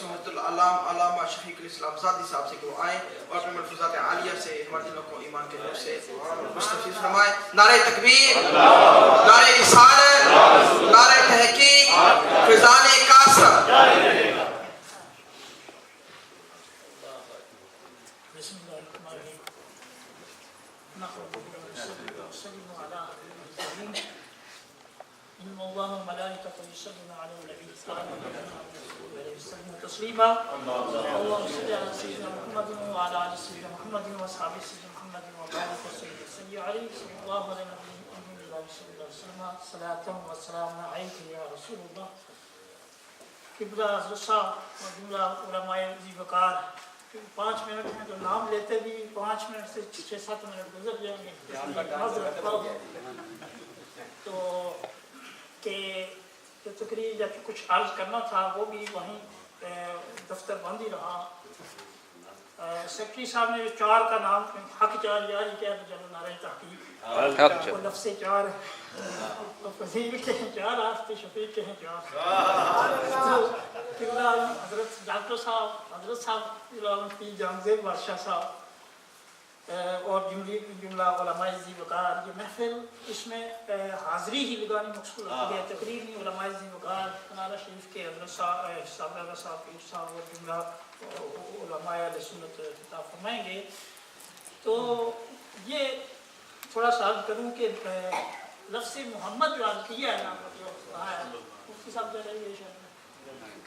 حضرت علامہ شفیق الاسلام زادی صاحب سے کہ وہ آئیں اور اپنے ملفوظات عالیہ سے ہمارے دلوں کو ایمان کے نور سے مستفیض فرمائیں. نعرہ تکبیر، نعرہ رسالت، نعرہ تحقیق، فیضان کاسر. إن الله وملائكته يصلون على النبي صلى الله عليه وسلم تسليما. اللهم صل على سيدنا محمد وعلى آل سيدنا محمد وأصحاب سيدنا محمد وبارك وسلم عليه صلى الله عليه وسلم. صلاة وسلام عليك يا رسول الله. قبلہ حضرت صاحب اور جملہ علماء ذی وقار 5 منٹ میں تو نام لیتے بھی 5 منٹ سے 6-7 منٹ گزر جائیں گے. تو کہ جو تقریر یا کچھ عرض کرنا تھا وہ بھی وہیں دفتر بند ہی رہا. سیکرٹری صاحب نے 4 کا نام حق 4 جاری کیا تو چلو نعرہ تحقیق وہ لفظ 4 فضیل کے ہیں 4 آفتے شفیق کے ہیں 4. حضرت ڈاکٹر صاحب حضرت صاحب پیر جامزیب بادشاہ صاحب اور جملہ علماء ذی وقار. یہ محفل اس میں حاضری ہی لگانی مقصود ہے، تقریر نہیں. علماء ذی وقار کنارہ شریف کے حضرت صاحب پیر صاحب اور جملہ علماء اہل سنت خطاب فرمائیں گے. تو یہ تھوڑا سا عرض کروں کہ لفظ محمد جو عرض کیا ہے نا مفتی صاحب جو رہی ہے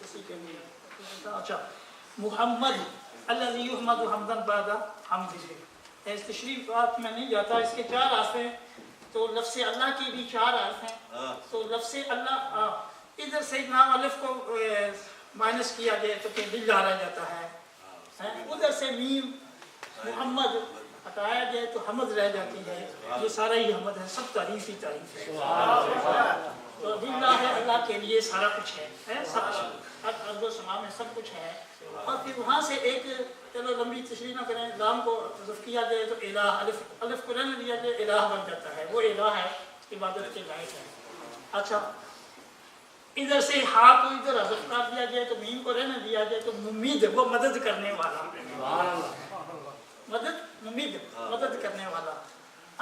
کسی کے لیے اچھا محمد الذی یحمد حمدا بعد حمدہ. اس تشریف بات میں نہیں جاتا. اس کے 4 حرف ہیں تو لفظ اللہ کی بھی 4 حرف ہیں. تو لفظ اللہ ادھر سے نام الف کو مائنس کیا جائے تو کہ باللہ رہ جاتا ہے. ادھر سے میم محمد ہٹایا جائے تو حمد رہ جاتی ہے. یہ سارا ہی حمد ہے، سب تعریف ہی تعریف ہے. تو باللہ ہے اللہ کے لیے سارا کچھ ہے، سب کچھ ارض و سما میں سب کچھ ہے. اور پھر وہاں سے ایک چلو لمبی تشریح نہ کریں، لام کو حذف کیا جائے تو الہ، الف کو رہنے دیا جائے الہ بن جاتا ہے. وہ الہ ہے، عبادت کے لائق ہے. اچھا ادھر سے ہا کو ادھر حذف کر دیا جائے تو میم کو رہنے دیا جائے تو ممید، وہ مدد کرنے والا، مدد کرنے والا.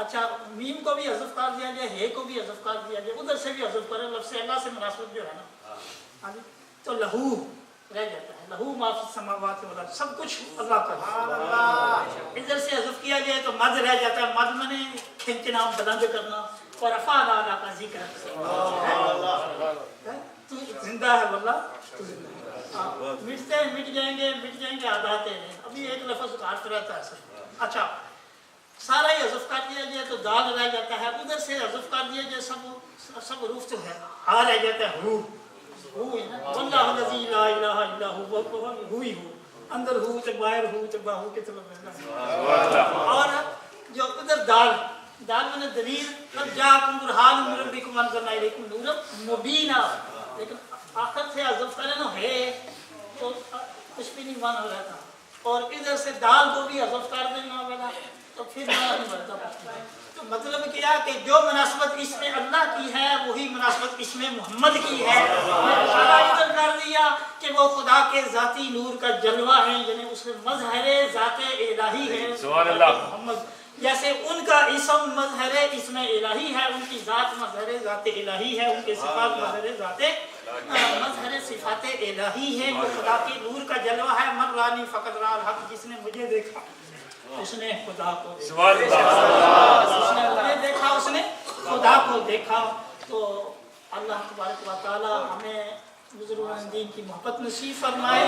اچھا میم کو بھی حذف کر دیا جائے، ہے کو بھی حذف کر دیا جائے، ادھر سے بھی حذف کرے لفظ اللہ سے مناسبت جو ہے نا تو لہو رہ جاتا ہے. لہو ما فی السماوات والارض، سب کچھ اللہ کا ہے. ادھر سے حذف کیا جائے تو مد رہ جاتا ہے. مد میں نے کھینچنا، بلند کرنا. اور رفع اللہ کا ذکر تو زندہ ہے واللہ تو زندہ. مٹ جائیں گے عادات ہیں. ابھی ایک لفظ حرف رہتا ہے سر. اچھا سارا ہی حذف کر دیا جائے تو دال رہ جاتا ہے. ادھر سے حذف کر دیا جائے سب حروف تو ہے، ہا رہ جاتا ہے. ہو واللہ الذی لا الہ الا هو ہی ہو. اندر ہو تو باہر ہو تو باہو کے طلب. اور جو ادھر دال میں نے دلیل قد جاءکم برہان من ربکم وانزلنا الیکم نورا مبینا، لیکن آخر سے حذف کرے نا ہے تو کچھ بھی نہیں مانا رہتا. اور ادھر سے دال کو بھی حذف کر دینا والا تو پھر مانا نہیں بنتا. تو مطلب کیا کہ جو مناسبت اس میں اللہ کی ہے وہی مناسبت اس میں محمد کی ہے. اشارہ ادھر کر دیا کہ وہ خدا کے ذاتی نور کا جلوہ ہے، یعنی اس میں مظہر ذات الہی ہے. سبحان اللہ. محمد جیسے ان کا اسم مظہر اسم الہی ہے، ان کی ذات مظہر ذات الہی ہے، ان کے صفات مظہر صفات الہی ہے. وہ خدا کے نور کا جلوہ ہے. من رانی فقط را الحق، جس نے مجھے دیکھا اس نے خدا کو دیکھا. اس نے مجھے دیکھا اس نے خدا کو دیکھا. تو اللہ تبارک و تعالی ہمیں بزرگان دین کی محبت نصیب فرمائے.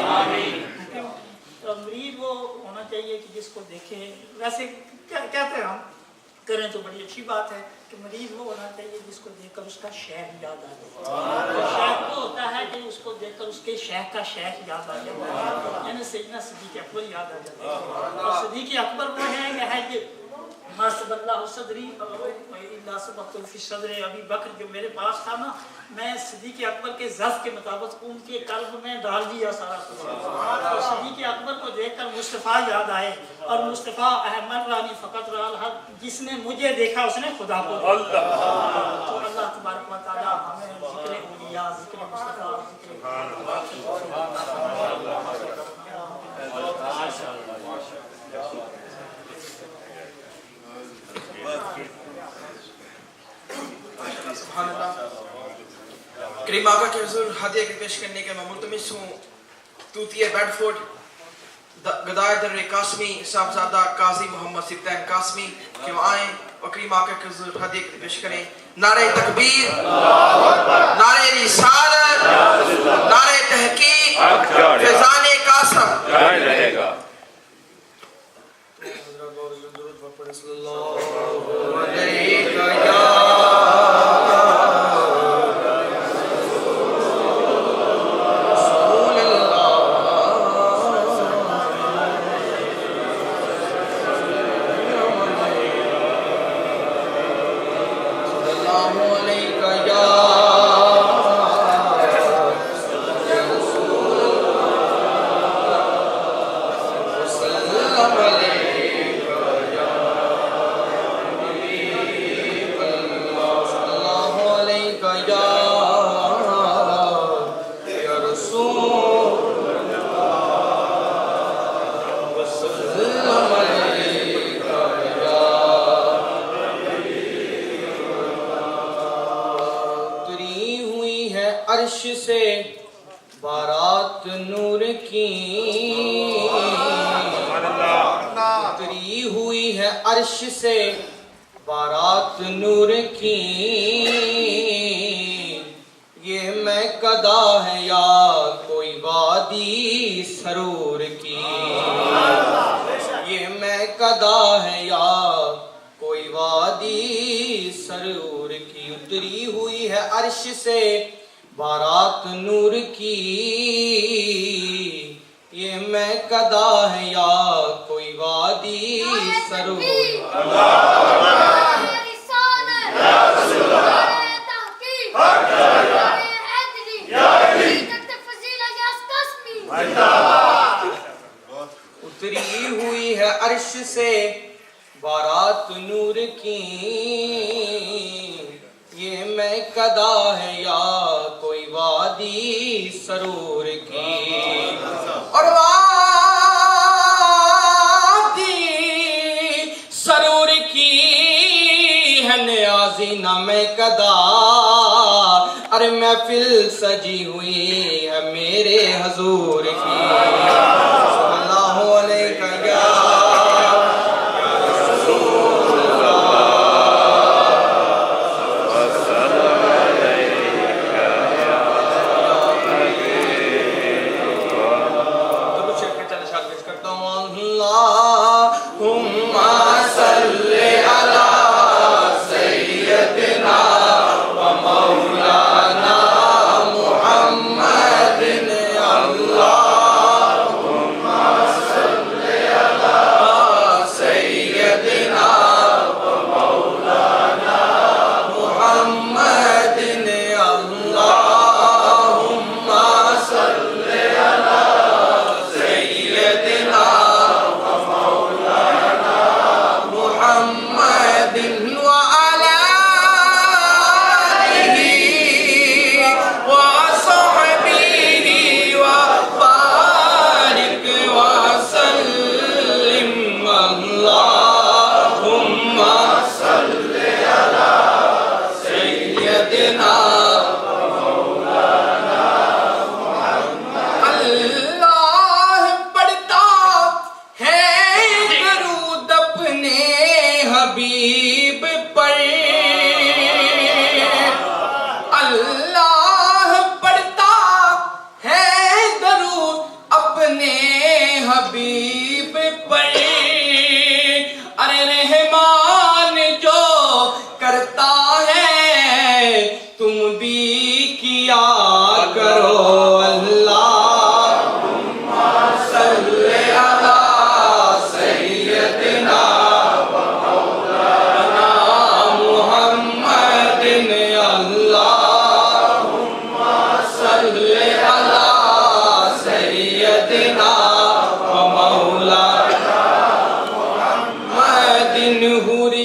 مرید وہ ہونا چاہیے کہ جس کو دیکھے. ویسے کہتے ہیں ہم کریں تو بڑی اچھی بات ہے کہ مریض وہ ہونا چاہیے جس کو دیکھ کر اس کا شیخ یاد آ جائے. شیخ وہ ہوتا ہے کہ اس کو دیکھ کر اس کے شیخ کا شیخ یاد آ جائے، یعنی سیدنا صدیق اکبر یاد آ جاتا ہے. اور صدیق اکبر وہ ہے کہ ما سب اللہ صدری اللہ سبقت فی صدر ابی بکر، جو میرے پاس تھا نا میں صدیق اکبر کے ظرف کے مطابق ان کے قلب میں ڈال دیا سارا کچھ. اور صدیق اکبر کو دیکھ کر مصطفیٰ یاد آئے. اور مصطفیٰ احمد رانی فقط را الحق، جس نے مجھے دیکھا اس نے خدا کو دیکھا. تو اللہ تبارک و تعالی ہمیں ذکر اولیاء، ذکر مصطفیٰ، ذکر سبحان اللہ. کریم آقا کے حضور ہدیہ کے پیش کرنے کے میں ملتمس ہوں توتیہ بیڈ فورڈ گدائے در قاسمی صاحبزادہ قاضی محمد سبتین قاسمی کہ وہ آئیں اور کریم آقا کے حضور ہدیہ کے پیش کریں. نعرہ تکبیر، نعرہ رسالت، نعرہ تحقیق، فیضان قاسم رہے گا. صلی اللہ علیہ عرش سے بارات نور کی اتری ہوئی ہے عرش سے بارات نور کی یہ میں قدا ہے یا کوئی وادی سرور کی یہ میں قدا ہے یا کوئی وادی سرور کی اتری ہوئی ہے عرش سے بارات نور کی یہ میں قدا ہے یا کوئی وادی سرور. اتری ہوئی ہے عرش سے بارات نور کی یہ میں قدا ہے یا کوئی وادی سرور کی. اور وادی سرور کی ہے نیازی نہ میں قدا ارے محفل سجی ہوئی ہے میرے حضور کی. صلی اللہ علیہ یا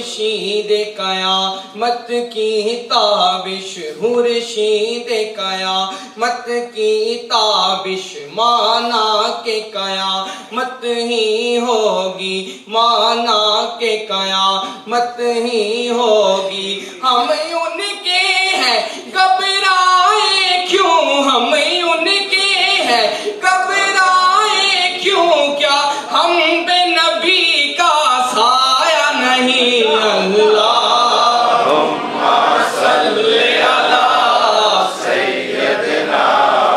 خورشید قیامت کی تابش خورشید قیامت کی تابش مانا کہ قیامت ہی ہوگی مانا کہ قیامت ہی ہوگی ہم ان کے ہیں گھبرائے کیوں ہم ان کے ہیں گھبرائے کیوں کیا ہم پہ نبی کا سایہ نہیں اللہم صلی علی سیدنا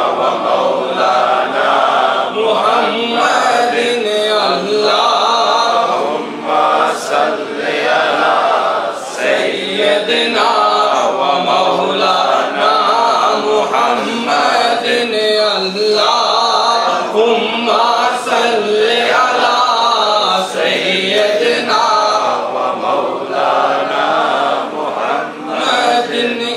و مولانا محمد اللہم صلی علی سیدنا و مولانا محمد اللہم صلی علی سیدنا و مولانا محمد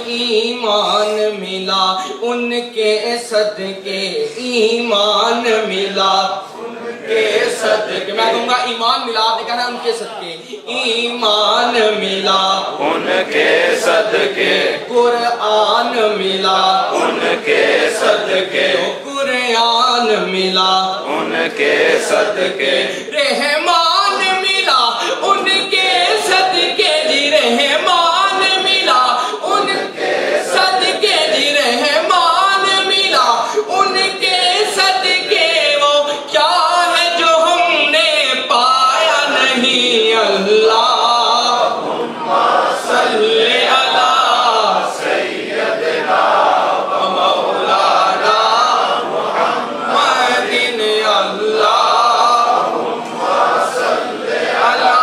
ایمان ملا ان کے صدقے ایمان ملا ان کے صدقے میں کہوں گا ایمان ملا آپ نے کہنا ان کے صدقے ایمان ملا ان کے صدقے قرآن ملا ان کے صدقے قرآن ملا ان کے صدقے رحمان ملا ان کے صدقے جی رحمان ملا ان کے صدقے جی رحمان ملا ان کے صدقے وہ کیا ہے جو ہم نے پایا نہیں اللہم صلی علی سیدنا و مولانا محمد اللہم صلی علی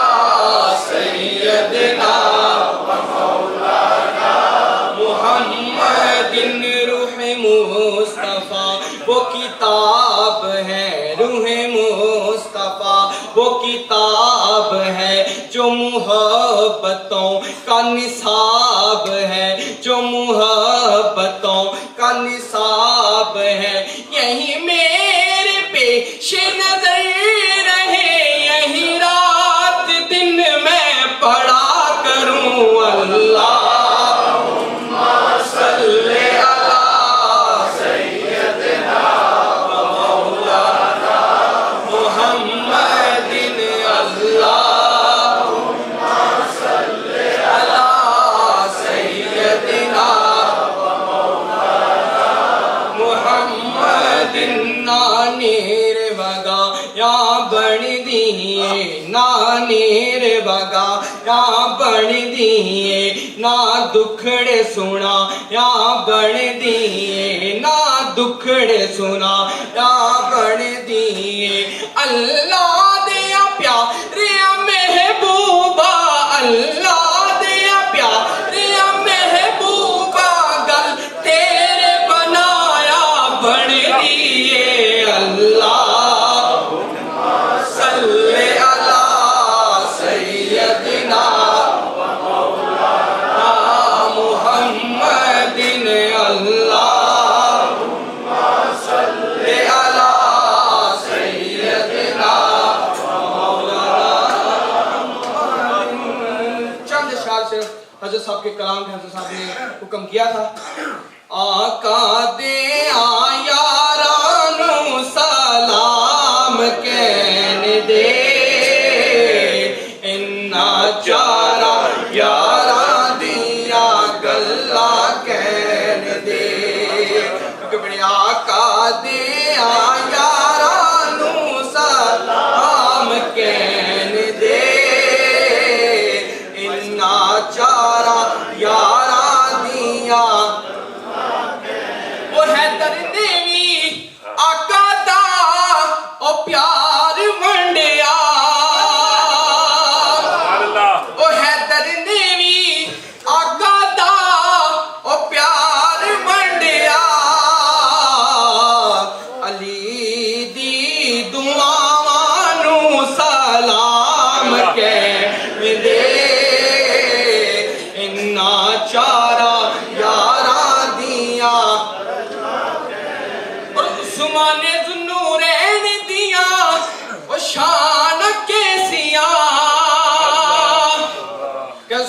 سیدنا و مولانا محمد روح مصطفیٰ وہ کتاب ہے روح مصطفیٰ وہ کتاب ہے جو محبتوں کا نصاب ہے جو محبتوں کا نصاب ہے یہی میرے پیش نظر رہے یہی رات دن میں پڑھا کروں اللہم صلی علی سیدنا و مولانا محمد اللہم صلی علی سیدنا و مولانا محمد نانیر بگا یا بڑھ دیئے نانیر بگا یا بڑھ دیئے نا دکھڑے سنا یا بڑھ دیئے نا دکھڑے سنا یا بڑھ دیئے اللہ دیا پیاریا محبوبہ اللہ دیا پیاریا محبوبہ گل تیرے بنایا بڑھ دیئے اللہم صلی علی سیدنا و مولانا محمد اللہم صلی علی سیدنا و مولانا محمد چند اشعار سے حضرت صاحب کے کلام کے حضرت صاحب نے حکم کیا تھا آقا دے آیارانو سلام کہنے دے چارا یارا دیا گلہ کہنے دے بڑی آقا دیا یارانو سلام کہنے دے چارا یارا دیا وہ حیدر نیوی آقا دا او پیار منڈیا او حیدر نیوی آقا دا او پیار منڈیا علی دی دعاوانو سلام کہنے دے چارا یارا دیا اور عثمان ذوالنورین دیا وہ شان کیسیا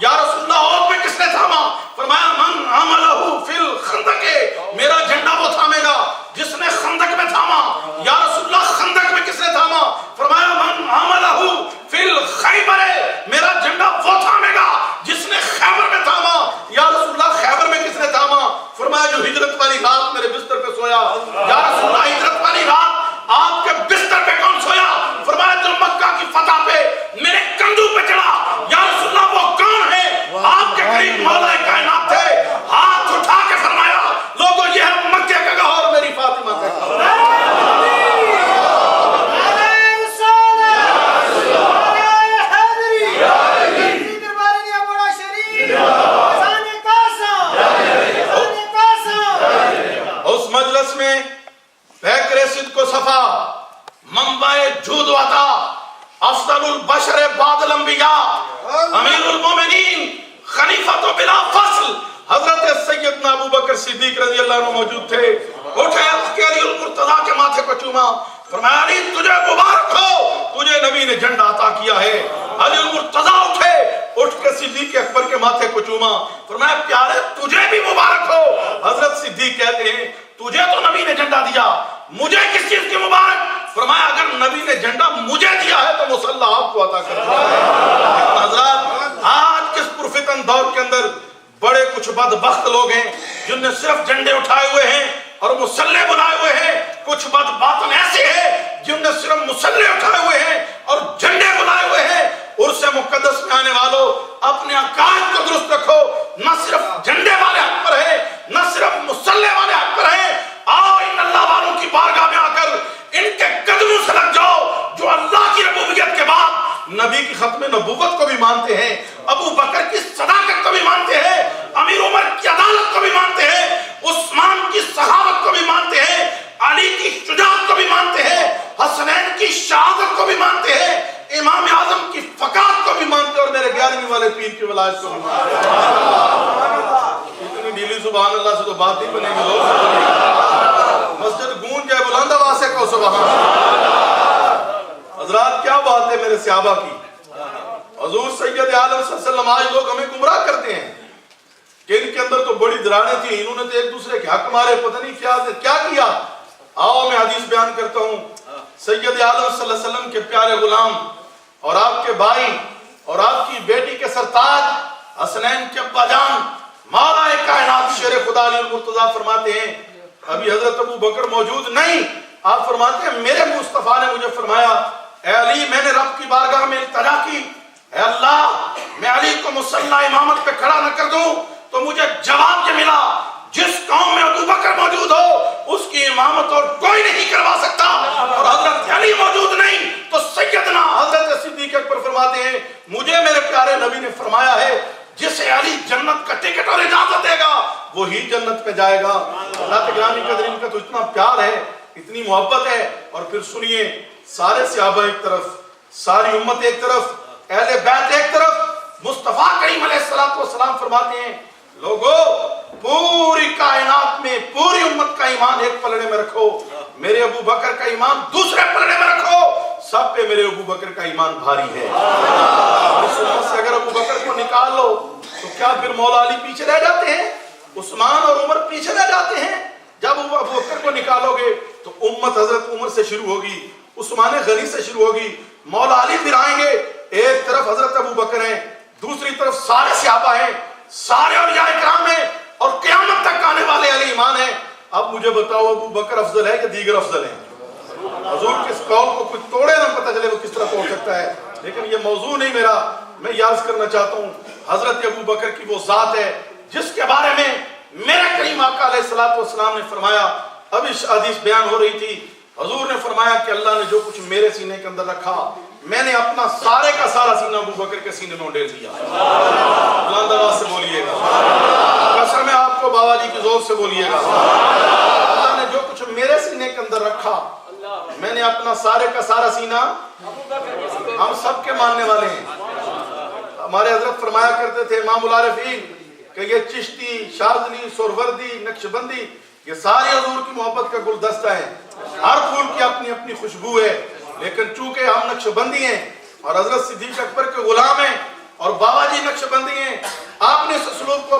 یا رسول اللہ عہد میں کس نے تھاما؟ فرمایا من حملہ فی الخندق، میرا جھنڈا وہ تھامے گا جس نے خندق میں تھاما۔ یا رسول اللہ خندق میں کس نے تھاما؟ فرمایا من حملہ فی الخیبر، میرا جھنڈا وہ تھامے گا جس نے خیبر میں تھاما۔ یا رسول اللہ خیبر میں کس نے تھاما؟ فرمایا جو ہجرت والی رات میرے بستر پہ سویا۔ یا رسول اللہ ہجرت والی رات آپ کے بستر پہ کون سویا؟ فرمایا جو مکہ کی فتح پہ میرے کندھوں پہ چڑھا۔ یا رسول اللہ وہ کون ہے؟ آپ کے قریب مولا کائنات تھے، ہاتھ اٹھا کے فرمایا لوگوں یہ ہے مکہ کا گواہ اور میری فاطمہ کا گواہ۔ اس مجلس میں پیکر صدق کو صفا، منبع جود و عطا، افضل البشر بعد الانبیاء، امیر المومنین، خلیفۃ بلا فصل حضرت سیدنا ابو بکر صدیق رضی اللہ عنہ موجود تھے۔ اٹھے علی المرتضیٰ کے ماتھے کو چوما، فرمایا علی تجھے مبارک ہو، تجھے نبی نے جھنڈا عطا کیا ہے۔ علی المرتضیٰ اٹھے، اٹھ کے صدیق اکبر کے ماتھے کو چوما، فرمایا پیارے تجھے بھی مبارک ہو۔ حضرت صدیق کہتے ہیں تجھے تو نبی نے جھنڈا دیا، مجھے کس چیز کی مبارک؟ فرمایا اگر نبی نے جھنڈا مجھے دیا ہے تو مصلح آپ کو عطا کر دیا ہے۔ حضرات آج کس پرفتن دور کے اندر بڑے کچھ بدبخت لوگ ہیں جن نے صرف جھنڈے اٹھائے ہوئے ہیں اور مصلح بنائے ہوئے ہیں، کچھ بدباطن ایسے ہیں جن نے صرف مصلح اٹھائے ہوئے ہیں اور جھنڈے بنائے ہوئے ہیں۔ عرص مقدس میں آنے والوں اپنے عقائد کو درست رکھو، نہ صرف جھنڈے والے حق پر ہے نہ صرف مصلح والے حق پر ہے۔ آؤ ان اللہ والوں کی بارگاہ میں آ کر ان کے قدموں سے لگ جاؤ جو اللہ کی ربوبیت کے بعد نبی کی ختم نبوت کو بھی مانتے ہیں، ابو بکر کی صداقت کو بھی مانتے ہیں، امیر عمر کی عدالت کو بھی مانتے ہیں، عثمان کی سخاوت کو بھی مانتے ہیں، علی کی شجاعت کو بھی مانتے ہیں، حسنین کی شہادت کو بھی مانتے ہیں، امام اعظم کی فقاہت کو بھی مانتے ہیں اور میرے 11ویں والے پیر کی ولایت کو بھی مانتے ہیں۔ اتنی ڈھیلی سبحان اللہ سے تو بات ہی بنے گی، مسجد گونج جائے بلند آواز سے کہو سبحان اللہ۔ حضرات کیا بات ہے میرے صحابہ کی، حضور سید عالم صلی اللہ علیہ وسلم۔ آج لوگ ہمیں گمراہ کرتے ہیں کہ ان کے اندر تو بڑی دراریں تھیں، انہوں نے تو ایک دوسرے کے حق مارے، پتہ نہیں کیا کیا۔ آؤ میں حدیث بیان کرتا ہوں۔ سید عالم صلی اللہ علیہ وسلم کے پیارے غلام اور آپ کے بھائی اور آپ کی بیٹی کے سرتاج حسنین کے ابا جان مولا کائنات شیر خدا علی المرتضیٰ فرماتے ہیں ابھی حضرت ابو بکر موجود نہیں، آپ فرماتے ہیں میرے مصطفیٰ نے مجھے فرمایا اے علی میں نے رب کی بارگاہ میں التجا کی، اے اللہ میں علی کو مصلی امامت پہ کھڑا نہ کر دوں تو مجھے جواب یہ ملا جس قوم میں ابو بکر موجود ہو اس کی امامت اور کوئی نہیں کروا سکتا، اور حضرت علی موجود نہیں تو سیدنا حضرت صدیق اکبر فرماتے ہیں مجھے میرے پیارے نبی نے فرمایا ہے جسے علی جنت کا ٹکٹ اور اجازت دے گا وہی جنت پہ جائے گا۔ اللہ گرامی قدرین کا تو اتنا پیار ہے، اتنی محبت ہے، اور پھر سنیے سارے صحابہ ایک طرف، ساری امت ایک طرف، اہل بیت ایک طرف، مصطفیٰ کریم علیہ السلام فرماتے ہیں لوگوں پوری کائنات میں پوری امت کا ایمان ایک پلڑے میں رکھو، میرے ابو بکر کا ایمان دوسرے پلڑے میں رکھو، سب پہ میرے ابو بکر کا ایمان بھاری ہے۔ اس امت سے اگر ابو بکر کو نکال لو تو کیا پھر مولا علی پیچھے رہ جاتے ہیں؟ عثمان اور عمر پیچھے رہ جاتے ہیں؟ جب ابو بکر کو نکالو گے تو امت حضرت عمر سے شروع ہوگی، عثمان غنی سے شروع ہوگی، مولا علی پھر آئیں گے، ایک طرف حضرت ابو بکر ہیں، دوسری طرف سارے صحابہ ہیں، سارے اولیاء کرام ہیں، اور قیامت تک آنے والے اہل ایمان ہیں۔ اب مجھے بتاؤ ابو بکر افضل ہے کہ دیگر افضل ہیں؟ حضور کس قول کو کچھ توڑے نہ پتہ چلے وہ کس طرح توڑ سکتا ہے، لیکن یہ موضوع نہیں میرا، میں یاد کرنا چاہتا ہوں حضرت ابو بکر کی وہ ذات ہے جس کے بارے میں میرے کریم آقا علیہ السلام نے فرمایا، اب اس حدیث بیان ہو رہی تھی، حضور نے فرمایا کہ اللہ نے جو کچھ میرے سینے کے اندر رکھا میں نے اپنا سارے کا سارا سینہ ابو بکر کے سینے میں ڈال دیا۔ بلند آواز سے بولیے گا، قسم ہے آپ کو بابا جی کی زور سے بولیے گا، اللہ نے جو کچھ میرے سینے کے اندر رکھا میں نے اپنا سارے کا سارا سینہ، ہم سب کے ماننے والے ہیں۔ ہمارے حضرت فرمایا کرتے تھے امام العارفین کہ یہ چشتی، شاذلی، سہروردی، نقشبندی یہ سارے حضور کی محبت کا گلدستہ ہے، ہر پھول کی اپنی اپنی خوشبو ہے، لیکن چونکہ ہم نقشبندی ہیں اور حضرت صدیق اکبر کے غلام ہیں اور بابا جی نقشبندی ہیں، آپ نے اس اسلوب کو